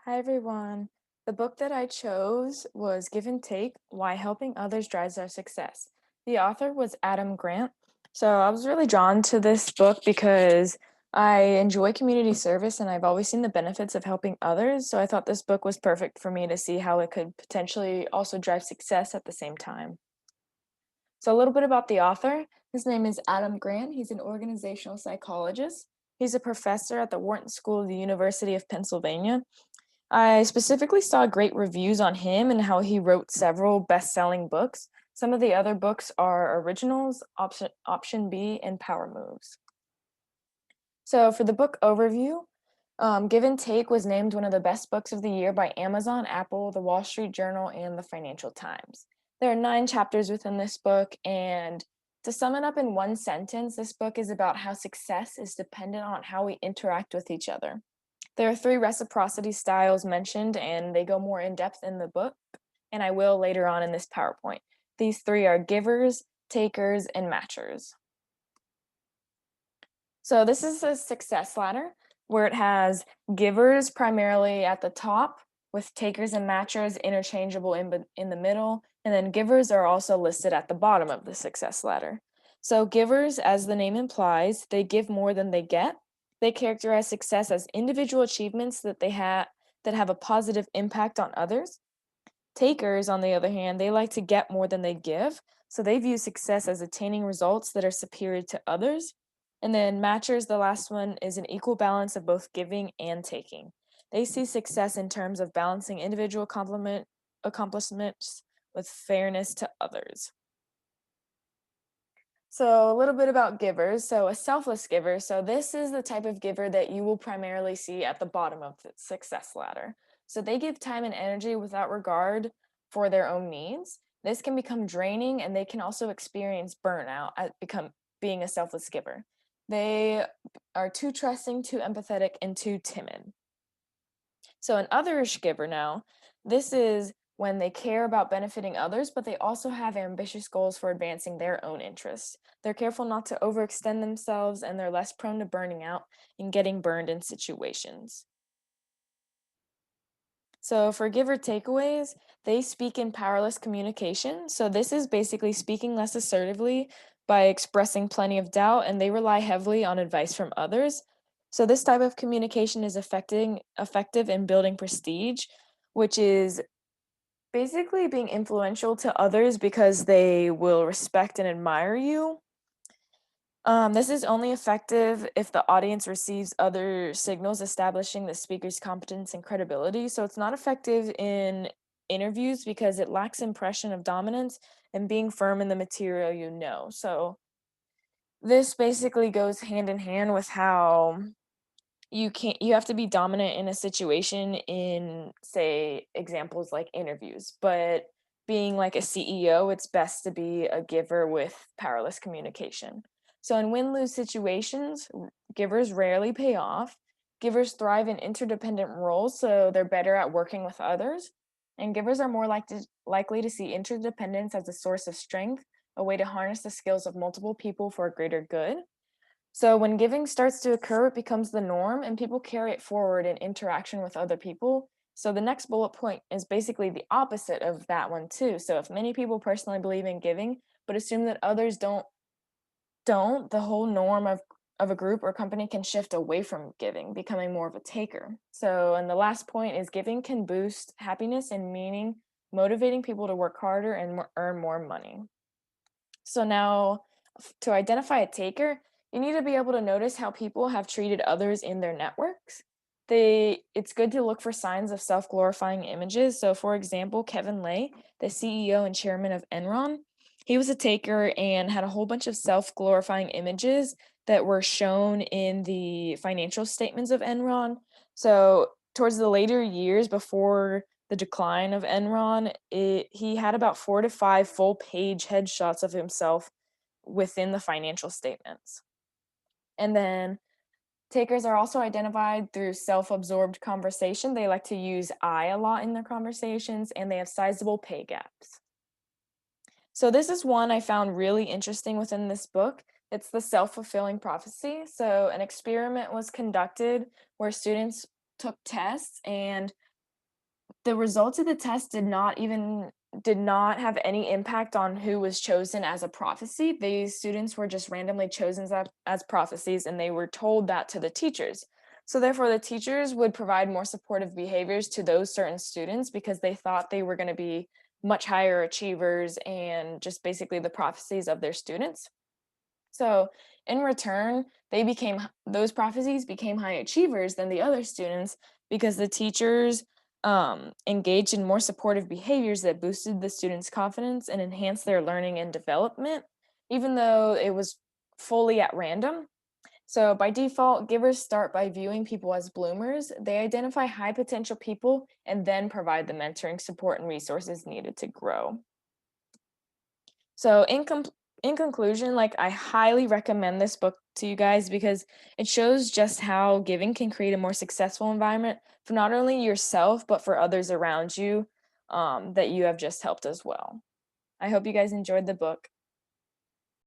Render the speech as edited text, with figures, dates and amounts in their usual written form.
Hi everyone. The book that I chose was Give and Take: Why Helping Others Drives Our Success. The author was Adam Grant. So I was really drawn to this book because I enjoy community service and I've always seen the benefits of helping others. So I thought this book was perfect for me to see how it could potentially also drive success at the same time. So, a little bit about the author. His name is Adam Grant. He's an organizational psychologist. He's a professor at the Wharton School of the University of Pennsylvania. I specifically saw great reviews on him and how he wrote several best-selling books. Some of the other books are Originals, Option B, and Power Moves. So, for the book overview, Give and Take was named one of the best books of the year by Amazon, Apple, the Wall Street Journal, and the Financial Times. There are 9 chapters within this book, and to sum it up in one sentence, this book is about how success is dependent on how we interact with each other. There are 3 reciprocity styles mentioned, and they go more in depth in the book, and I will later on in this PowerPoint. These 3 are givers, takers, and matchers. So this is a success ladder where it has givers primarily at the top with takers and matchers interchangeable in the middle, and then givers are also listed at the bottom of the success ladder. So givers, as the name implies, they give more than they get. They characterize success as individual achievements that have a positive impact on others. Takers, on the other hand, they like to get more than they give, so they view success as attaining results that are superior to others. And then matchers, the last one, is an equal balance of both giving and taking. They see success in terms of balancing individual compliment accomplishments with fairness to others. So, a little bit about givers. So, a selfless giver. So, this is the type of giver that you will primarily see at the bottom of the success ladder. So, they give time and energy without regard for their own needs. This can become draining and they can also experience burnout at become being a selfless giver. They are too trusting, too empathetic, and too timid. So, an otherish giver now, this is when they care about benefiting others, but they also have ambitious goals for advancing their own interests. They're careful not to overextend themselves and they're less prone to burning out and getting burned in situations. So, for giver takeaways, they speak in powerless communication. So, this is basically speaking less assertively by expressing plenty of doubt, and they rely heavily on advice from others. So, this type of communication is effective in building prestige, which is basically being influential to others because they will respect and admire you. This is only effective if the audience receives other signals establishing the speaker's competence and credibility. So it's not effective in interviews because it lacks impression of dominance and being firm in the material you know. So this basically goes hand in hand with how you have to be dominant in a situation in, say, examples like interviews, but being like a CEO, it's best to be a giver with powerless communication. So in win-lose situations, givers rarely pay off. Givers thrive in interdependent roles, so they're better at working with others. And givers are more likely to see interdependence as a source of strength, a way to harness the skills of multiple people for a greater good. So when giving starts to occur, it becomes the norm and people carry it forward in interaction with other people. So the next bullet point is basically the opposite of that one too. So if many people personally believe in giving but assume that others don't, the whole norm of a group or company can shift away from giving, becoming more of a taker. So and the last point is giving can boost happiness and meaning, motivating people to work harder and earn more money. So now, to identify a taker, you need to be able to notice how people have treated others in their networks. It's good to look for signs of self-glorifying images. So, for example, Kevin Lay, the CEO and chairman of Enron, he was a taker and had a whole bunch of self-glorifying images that were shown in the financial statements of Enron. So, towards the later years before the decline of Enron, he had about 4 to 5 full page headshots of himself within the financial statements. And then takers are also identified through self absorbed conversation. They like to use I a lot in their conversations and they have sizable pay gaps. So, this is one I found really interesting within this book. It's the self fulfilling prophecy. So, an experiment was conducted where students took tests and The results of the test did not have any impact on who was chosen as a prophecy. These students were just randomly chosen as prophecies, and they were told that to the teachers. So therefore, the teachers would provide more supportive behaviors to those certain students because they thought they were going to be much higher achievers and just basically the prophecies of their students. So in return, those prophecies became high achievers than the other students because the teachers engaged in more supportive behaviors that boosted the students' confidence and enhanced their learning and development, even though it was fully at random. So by default, givers start by viewing people as bloomers. They identify high potential people and then provide the mentoring support and resources needed to grow. So in conclusion, like I highly recommend this book to you guys because it shows just how giving can create a more successful environment for not only yourself but for others around you that you have just helped as well. I hope you guys enjoyed the book.